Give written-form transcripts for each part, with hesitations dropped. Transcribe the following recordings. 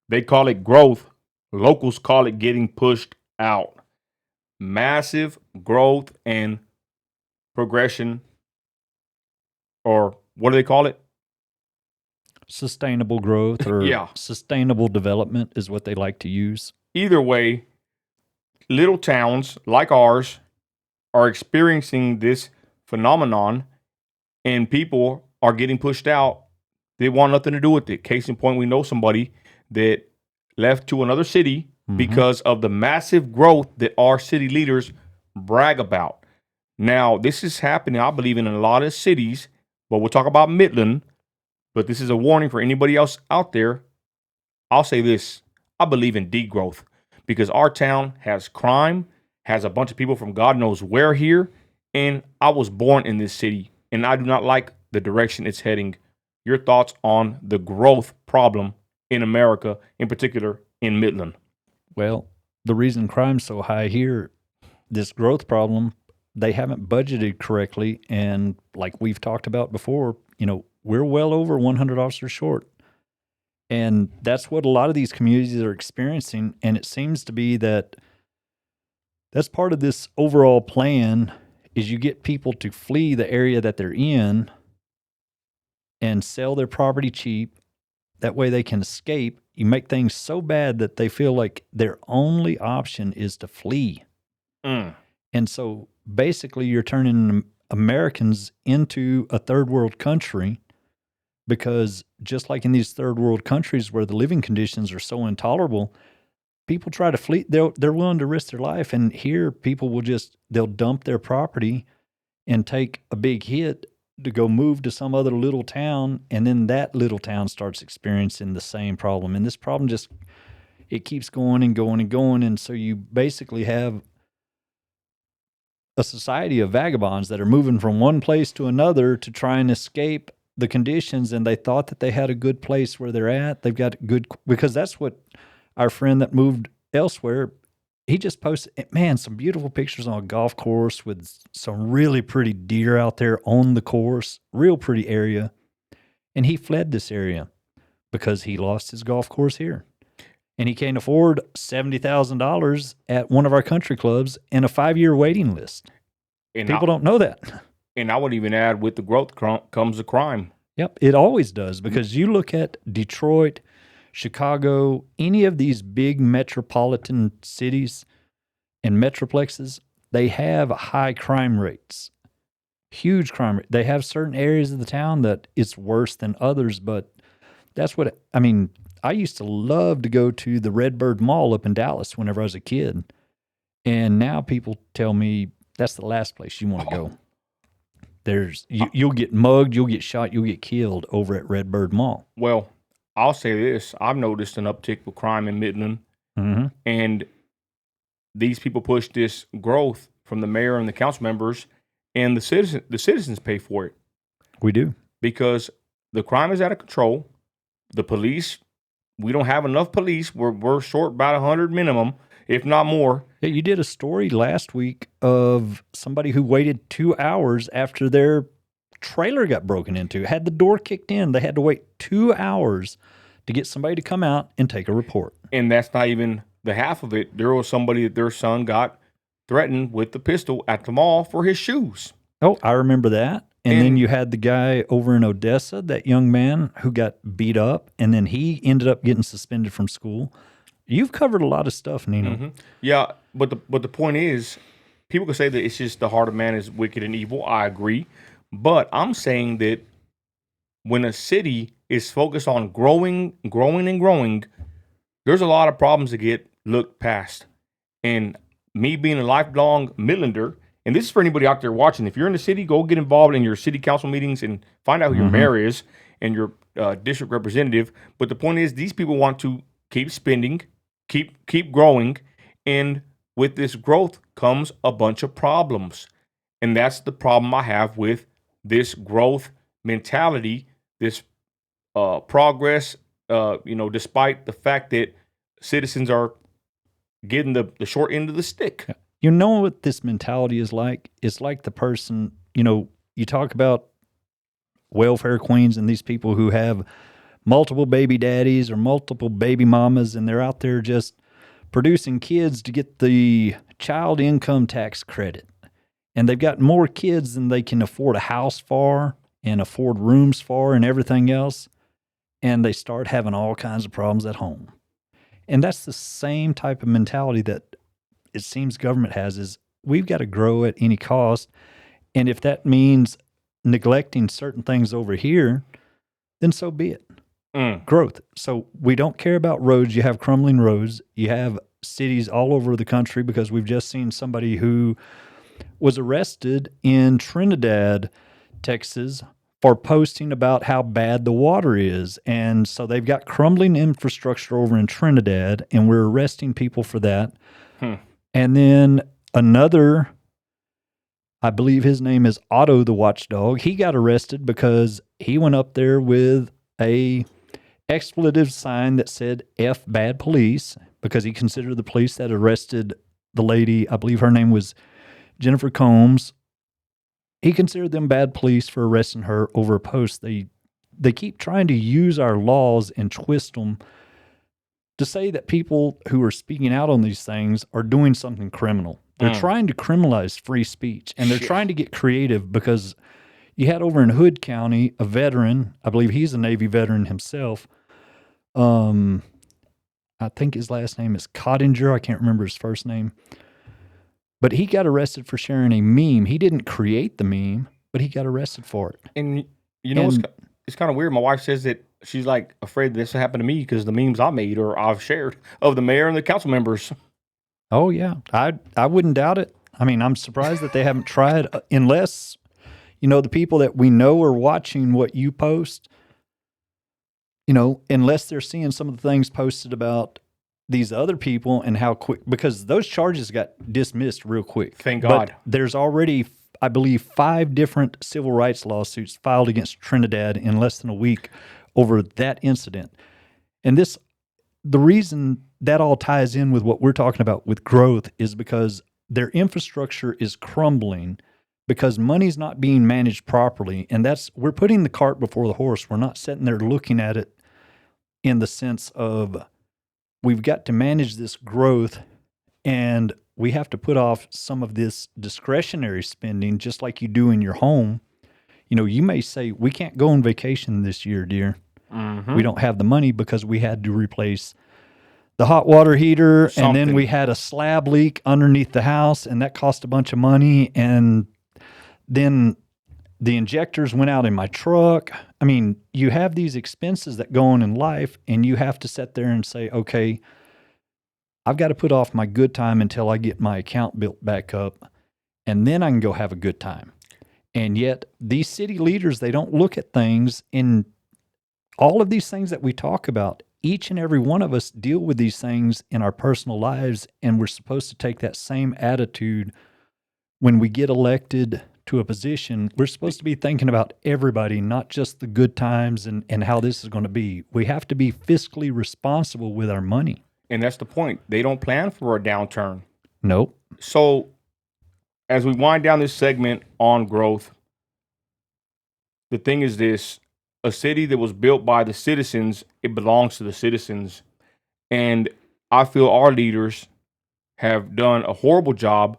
They call it growth. Locals call it getting pushed out. Massive growth and progression, or what do they call it? Sustainable growth or Yeah. sustainable development is what they like to use. Either way, little towns like ours are experiencing this phenomenon, and people are getting pushed out. They want nothing to do with it. Case in point, we know somebody that left to another city because of the massive growth that our city leaders brag about. Now, this is happening, I believe, in a lot of cities, but we'll talk about Midland. But this is a warning for anybody else out there. I'll say this: I believe in degrowth because our town has crime, has a bunch of people from God knows where here, and I was born in this city, and I do not like the direction it's heading. Your thoughts on the growth problem in America, in particular in Midland? Well, the reason crime's so high here, this growth problem, they haven't budgeted correctly. And like we've talked about before, we're well over 100 officers short. And that's what a lot of these communities are experiencing. And it seems to be that that's part of this overall plan is you get people to flee the area that they're in and sell their property cheap. That way they can escape. You make things so bad that they feel like their only option is to flee. Mm. And so basically you're turning Americans into a third world country because just like in these third world countries where the living conditions are so intolerable, people try to flee. They're willing to risk their life. And here people they'll dump their property and take a big hit to go move to some other little town. And then that little town starts experiencing the same problem. And this problem it keeps going and going and going. And so you basically have a society of vagabonds that are moving from one place to another to try and escape the conditions, and they thought that they had a good place where they're at. They've got because that's what our friend that moved elsewhere, he just posted, man, some beautiful pictures on a golf course with some really pretty deer out there on the course, real pretty area. And he fled this area because he lost his golf course here. And he can't afford $70,000 at one of our country clubs and a 5-year waiting list. And People don't know that. And I would even add, with the growth comes the crime. Yep, it always does, because you look at Detroit, Chicago, any of these big metropolitan cities and metroplexes, they have high crime rates, huge crime rate. They have certain areas of the town that it's worse than others, but that's what, I used to love to go to the Redbird Mall up in Dallas whenever I was a kid. And now people tell me that's the last place you want to go. You'll get mugged, you'll get shot, you'll get killed over at Redbird Mall. Well, I'll say this: I've noticed an uptick with crime in Midland, and these people push this growth from the mayor and the council members, and the citizens pay for it. We do, because the crime is out of control. The police, we don't have enough police. We're short about 100 minimum, if not more. Yeah, you did a story last week of somebody who waited 2 hours after their trailer got broken into, had the door kicked in. They had to wait 2 hours to get somebody to come out and take a report. And that's not even the half of it. There was somebody that their son got threatened with the pistol at the mall for his shoes. Oh, I remember that. And then you had the guy over in Odessa, that young man who got beat up, and then he ended up getting suspended from school. You've covered a lot of stuff, Nino. Mm-hmm. Yeah, but the point is, people can say that it's just the heart of man is wicked and evil. I agree. But I'm saying that when a city is focused on growing, there's a lot of problems that get looked past. And me being a lifelong Midlander, and this is for anybody out there watching, if you're in the city, go get involved in your city council meetings and find out who your mayor is and your district representative. But the point is, these people want to keep spending, keep growing, and with this growth comes a bunch of problems. And that's the problem I have with this growth mentality, this progress, despite the fact that citizens are getting the short end of the stick. You know what this mentality is like? It's like the person, you talk about welfare queens and these people who have multiple baby daddies or multiple baby mamas, and they're out there just producing kids to get the child income tax credit. And they've got more kids than they can afford a house for and afford rooms for and everything else. And they start having all kinds of problems at home. And that's the same type of mentality that it seems government has, is we've got to grow at any cost. And if that means neglecting certain things over here, then so be it. Growth. So we don't care about roads. You have crumbling roads. You have cities all over the country, because we've just seen somebody who was arrested in Trinidad, Texas, for posting about how bad the water is. And so they've got crumbling infrastructure over in Trinidad, and we're arresting people for that. And then another, I believe his name is Otto the Watchdog, he got arrested because he went up there with a expletive sign that said F bad police, because he considered the police that arrested the lady, I believe her name was Jennifer Combs, he considered them bad police for arresting her over a post. They keep trying to use our laws and twist them to say that people who are speaking out on these things are doing something criminal. They're trying to criminalize free speech, and they're trying to get creative, because you had over in Hood County a veteran, I believe he's a Navy veteran himself. I think his last name is Cottinger. I can't remember his first name. But he got arrested for sharing a meme. He didn't create the meme, but he got arrested for it. And you know, it's kind of weird. My wife says that she's like afraid this will happen to me because the memes I made or I've shared of the mayor and the council members. Oh, yeah. I wouldn't doubt it. I mean, I'm surprised that they haven't tried, unless, the people that we know are watching what you post, unless they're seeing some of the things posted about these other people and how quick, because those charges got dismissed real quick. Thank God. But there's already, I believe, 5 different civil rights lawsuits filed against Trinidad in less than a week over that incident. And the reason that all ties in with what we're talking about with growth is because their infrastructure is crumbling, because money's not being managed properly. And we're putting the cart before the horse. We're not sitting there looking at it in the sense of, we've got to manage this growth, and we have to put off some of this discretionary spending, just like you do in your home. You may say, we can't go on vacation this year, dear. We don't have the money because we had to replace the hot water heater, and then we had a slab leak underneath the house, and that cost a bunch of money, and then the injectors went out in my truck. I mean, you have these expenses that go on in life, and you have to sit there and say, okay, I've got to put off my good time until I get my account built back up, and then I can go have a good time. And yet these city leaders, they don't look at things, in all of these things that we talk about. Each and every one of us deal with these things in our personal lives, and we're supposed to take that same attitude when we get elected to a position. We're supposed to be thinking about everybody, not just the good times and how this is going to be. We have to be fiscally responsible with our money. And that's the point. They don't plan for a downturn. Nope. So as we wind down this segment on growth, the thing is this: a city that was built by the citizens, it belongs to the citizens. And I feel our leaders have done a horrible job.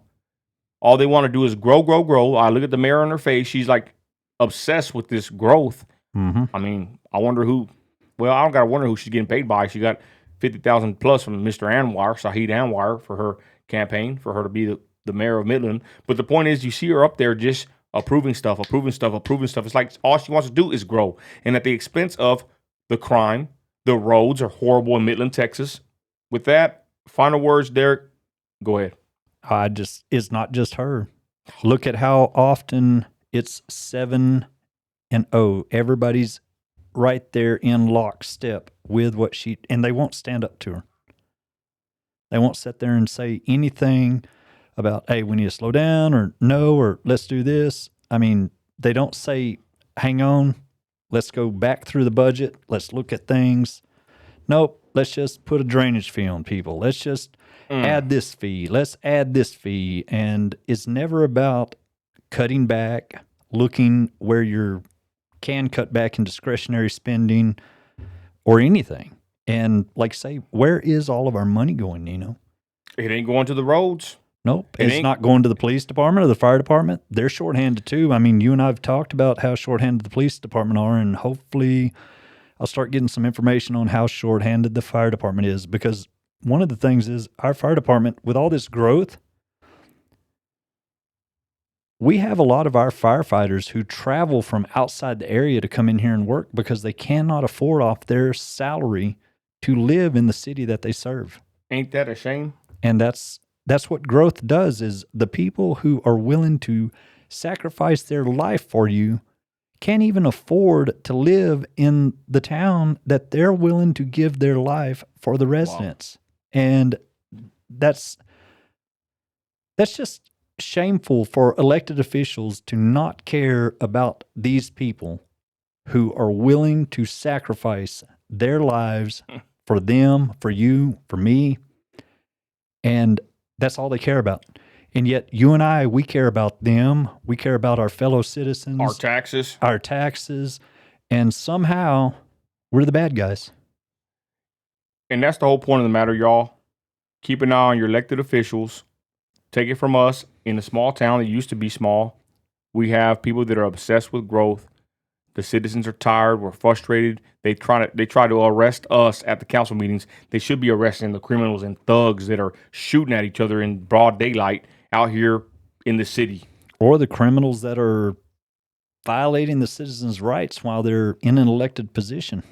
All they want to do is grow, grow, grow. I look at the mayor on her face. She's like obsessed with this growth. I mean, I don't got to wonder who she's getting paid by. She got $50,000 plus from Mr. Anwar, Saheed Anwar, for her campaign, for her to be the mayor of Midland. But the point is, you see her up there just approving stuff. It's like all she wants to do is grow. And at the expense of the crime, the roads are horrible in Midland, Texas. With that, final words, Derek, go ahead. It's not just her. Look at how often it's 7-0. Everybody's right there in lockstep with what and they won't stand up to her. They won't sit there and say anything about, hey, we need to slow down, or no, or let's do this. I mean, they don't say, hang on, let's go back through the budget. Let's look at things. Nope, let's just put a drainage fee on people. Let's just add this fee. Let's add this fee. And it's never about cutting back, looking where you can cut back in discretionary spending. or anything. And like say, where is all of our money going, Nino? It ain't going to the roads. Nope. It It's ain't- not going to the police department or the fire department. They're shorthanded too. I mean, you and I have talked about how shorthanded the police department are, and hopefully I'll start getting some information on how shorthanded the fire department is, because one of the things is our fire department, with all this growth, we have a lot of our firefighters who travel from outside the area to come in here and work because they cannot afford off their salary to live in the city that they serve. Ain't that a shame? And that's what growth does, is the people who are willing to sacrifice their life for you can't even afford to live in the town that they're willing to give their life for the residents. Wow. And that's just shameful for elected officials to not care about these people who are willing to sacrifice their lives for them, for you, for me. And that's all they care about. And yet you and I, we care about them. We care about our fellow citizens. Our taxes. And somehow we're the bad guys. And that's the whole point of the matter, y'all. Keep an eye on your elected officials. Take it from us, in a small town that used to be small, we have people that are obsessed with growth. The citizens are tired. We're frustrated. They try to arrest us at the council meetings. They should be arresting the criminals and thugs that are shooting at each other in broad daylight out here in the city. Or the criminals that are violating the citizens' rights while they're in an elected position.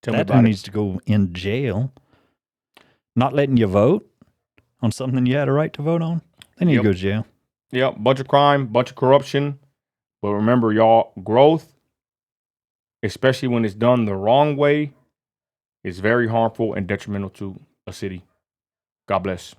Tell me about it. That needs to go in jail. Not letting you vote on something you had a right to vote on. They need to go to jail. Yep, bunch of crime, bunch of corruption. But remember, y'all, growth, especially when it's done the wrong way, is very harmful and detrimental to a city. God bless.